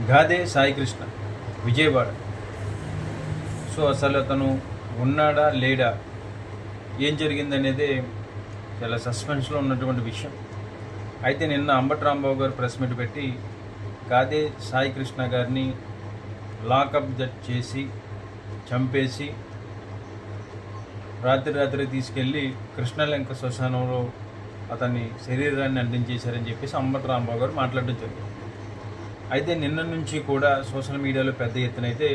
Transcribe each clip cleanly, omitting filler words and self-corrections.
Gade Saikrishna Vijayawada. So అసలు అతను ఉన్నాడా లేడా, ఏం జరిగిందనేదే చాలా సస్పెన్స్లో ఉన్నటువంటి విషయం. అయితే నిన్న అంబటి రాంబాబు గారు ప్రెస్ మీట్ పెట్టి గాదే సాయికృష్ణ గారిని లాకప్ చేసి చంపేసి రాత్రి తీసుకెళ్ళి కృష్ణలంక శ్మశానంలో అతన్ని శరీరాన్ని అంటించేశారని చెప్పేసి అంబటి రాంబాబు గారు మాట్లాడడం జరిగింది. అయితే నిన్న నుంచి కూడా సోషల్ మీడియాలో పెద్ద ఎత్తున అయితే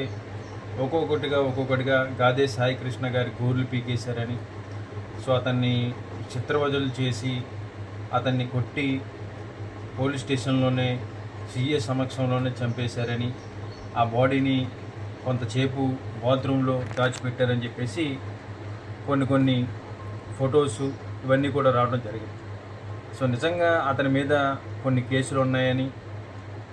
ఒక్కొక్కటిగా గాదే సాయికృష్ణ గారి గోర్లు పీకేశారని, సో అతన్ని చిత్రవదలు చేసి అతన్ని కొట్టి పోలీస్ స్టేషన్లోనే సీఏ సమక్షంలోనే చంపేశారని, ఆ బాడీని కొంతసేపు బాత్రూంలో దాచిపెట్టారని చెప్పేసి కొన్ని ఫొటోసు ఇవన్నీ కూడా రావడం జరిగింది. సో నిజంగా అతని మీద కొన్ని కేసులు ఉన్నాయని,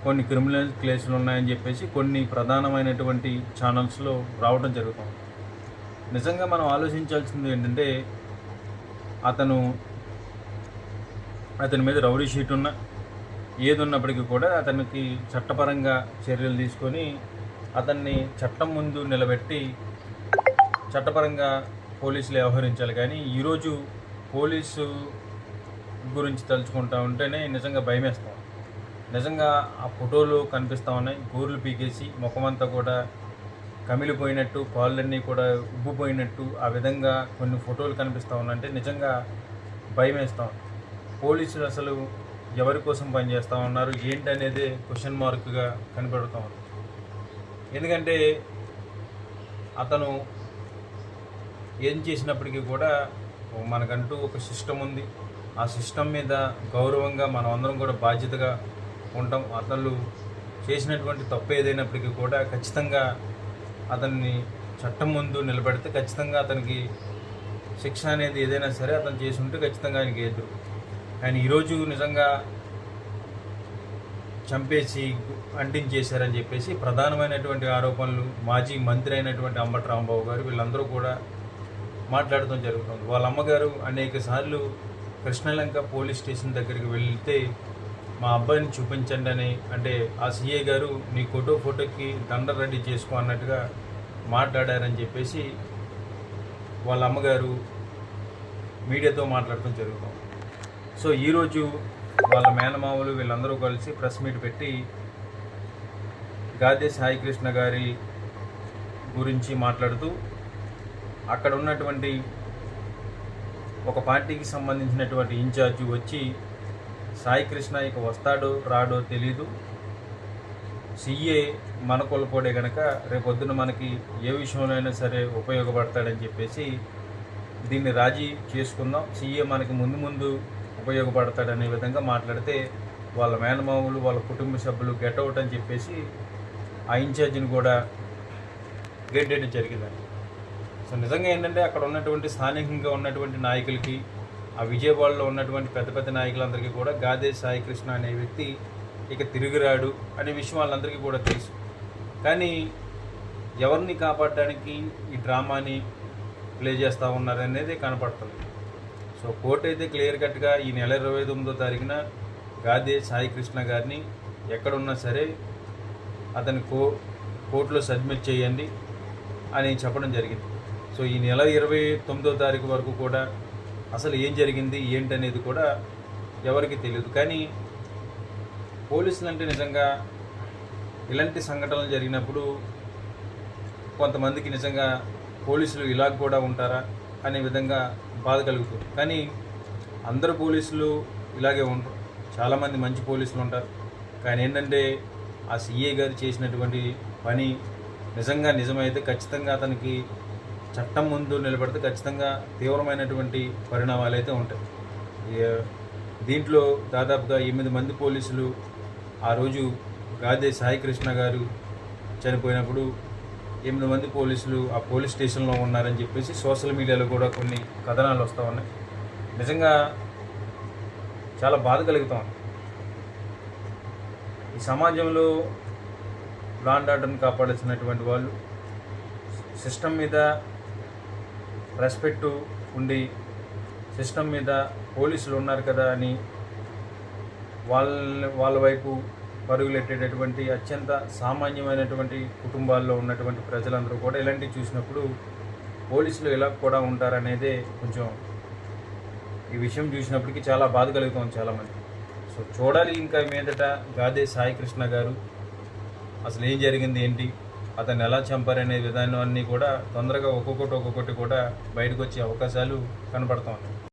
కొన్ని క్రిమినల్ కేసులు ఉన్నాయని చెప్పేసి కొన్ని ప్రధానమైనటువంటి ఛానల్స్లో రావడం జరుగుతుంది. నిజంగా మనం ఆలోచించాల్సింది ఏంటంటే, అతని మీద రౌడీ షీట్ ఉన్న ఏది ఉన్నప్పటికీ కూడా అతనికి చట్టపరంగా చర్యలు తీసుకొని అతన్ని చట్టం ముందు నిలబెట్టి చట్టపరంగా పోలీసులు వ్యవహరించాలి. కానీ ఈరోజు పోలీసు గురించి తలుచుకుంటా ఉంటేనే నిజంగా భయమేస్తాం. నిజంగా ఆ ఫోటోలు కనిపిస్తూ ఉన్నాయి, గోర్లు పీకేసి ముఖమంతా కూడా కమిలిపోయినట్టు, కాళ్ళన్నీ కూడా ఉబ్బిపోయినట్టు ఆ విధంగా కొన్ని ఫోటోలు కనిపిస్తూ ఉన్నాయంటే నిజంగా భయం వేస్తాం. పోలీసులు అసలు ఎవరి కోసం పనిచేస్తూ ఉన్నారు ఏంటనేదే క్వశ్చన్ మార్క్గా కనబడుతూ ఉంది. ఎందుకంటే అతను ఏం చేసినప్పటికీ కూడా మనకంటూ ఒక సిస్టమ్ ఉంది. ఆ సిస్టమ్ మీద గౌరవంగా మనం అందరం కూడా బాధ్యతగా ఉంటాం. అతను చేసినటువంటి తప్పు ఏదైనప్పటికీ కూడా ఖచ్చితంగా అతన్ని చట్టం ముందు నిలబెడితే ఖచ్చితంగా అతనికి శిక్ష అనేది ఏదైనా సరే అతను చేసి ఉంటే ఖచ్చితంగా ఆయనకి ఎదురు. ఆయన ఈరోజు నిజంగా చంపేసి అంటించేశారని చెప్పేసి ప్రధానమైనటువంటి ఆరోపణలు మాజీ మంత్రి అయినటువంటి అంబటి రాంబాబు గారు వీళ్ళందరూ కూడా మాట్లాడటం జరుగుతుంది. వాళ్ళ అమ్మగారు అనేక సార్లు కృష్ణలంక పోలీస్ స్టేషన్ దగ్గరికి వెళ్తే మా అబ్బాయిని చూపించండి అని అంటే ఆ సీఏ గారు నీ ఫోటోకి దండ రెడీ చేసుకో అన్నట్టుగా మాట్లాడారని చెప్పేసి వాళ్ళ అమ్మగారు మీడియాతో మాట్లాడటం జరుగుతుంది. సో ఈరోజు వాళ్ళ మేనమామలు వీళ్ళందరూ కలిసి ప్రెస్ మీట్ పెట్టి గాదే సాయికృష్ణ గారి గురించి మాట్లాడుతూ అక్కడ ఉన్నటువంటి ఒక పార్టీకి సంబంధించినటువంటి ఇన్ఛార్జి వచ్చి సాయికృష్ణ ఇక వస్తాడో రాడో తెలీదు, సీఏ మన కొలపోడే కనుక రేపొద్దున మనకి ఏ విషయంలో అయినా సరే ఉపయోగపడతాడని చెప్పేసి దీన్ని రాజీ చేసుకుందాం, సీఏ మనకి ముందు ఉపయోగపడతాడనే విధంగా మాట్లాడితే వాళ్ళ మేనమామలు వాళ్ళ కుటుంబ సభ్యులు గెట్అవుట్ అని చెప్పేసి ఆ ఇన్ఛార్జిని కూడా గెట్టేయడం జరిగిందండి. సో నిజంగా ఏంటంటే అక్కడ ఉన్నటువంటి స్థానికంగా ఉన్నటువంటి నాయకులకి, ఆ విజయవాడలో ఉన్నటువంటి పెద్ద నాయకులందరికీ కూడా గాదే సాయికృష్ణ అనే వ్యక్తి ఇక తిరిగిరాడు అనే విషయం వాళ్ళందరికీ కూడా తెలుసు. కానీ ఎవరిని కాపాడడానికి ఈ డ్రామాని ప్లే చేస్తూ ఉన్నారనేది కనపడుతుంది. సో కోర్టు అయితే క్లియర్ కట్గా ఈ నెల 29వ తారీఖున గాదే సాయికృష్ణ గారిని ఎక్కడున్నా సరే అతని కోర్టులో సబ్మిట్ చేయండి అని చెప్పడం జరిగింది. సో ఈ నెల 29వ తారీఖు వరకు కూడా అసలు ఏం జరిగింది ఏంటనేది కూడా ఎవరికి తెలియదు. కానీ పోలీసులు అంటే నిజంగా ఇలాంటి సంఘటనలు జరిగినప్పుడు కొంతమందికి నిజంగా పోలీసులు ఇలా కూడా ఉంటారా అనే విధంగా బాధ కలుగుతుంది. కానీ అందరు పోలీసులు ఇలాగే ఉంటారు, చాలామంది మంచి పోలీసులు ఉంటారు. కానీ ఏంటంటే ఆ సీఏ గారు చేసినటువంటి పని నిజంగా నిజమైతే ఖచ్చితంగా అతనికి చట్టం ముందు నిలబడితే ఖచ్చితంగా తీవ్రమైనటువంటి పరిణామాలు అయితే ఉంటాయి. దీంట్లో దాదాపుగా 8 మంది పోలీసులు ఆ రోజు గాదే సాయికృష్ణ గారు చనిపోయినప్పుడు 8 మంది పోలీసులు ఆ పోలీస్ స్టేషన్లో ఉన్నారని చెప్పేసి సోషల్ మీడియాలో కూడా కొన్ని కథనాలు వస్తూ ఉన్నాయి. నిజంగా చాలా బాధ కలుగుతా ఉంది. ఈ సమాజంలో లా అండ్ ఆర్డర్ని కాపాడాల్సినటువంటి వాళ్ళు సిస్టమ్ మీద రెస్పెక్టు ఉండి సిస్టమ్ మీద పోలీసులు ఉన్నారు కదా అని వాళ్ళ వైపు పరుగులెట్టేటటువంటి అత్యంత సామాన్యమైనటువంటి కుటుంబాల్లో ఉన్నటువంటి ప్రజలందరూ కూడా ఇలాంటివి చూసినప్పుడు పోలీసులు ఇలా కూడా ఉంటారనేదే కొంచెం ఈ విషయం చూసినప్పటికీ చాలా బాధ కలుగుతుంది చాలామంది. సో చూడాలి ఇంకా మీదట గాదే సాయి కృష్ణ గారు అసలు ఏం జరిగింది ఏంటి, అతన్ని ఎలా చంపారనే విధానం అన్నీ కూడా తొందరగా ఒక్కొక్కటి కూడా బయటకు వచ్చే అవకాశాలు కనపడతా ఉన్నాయి.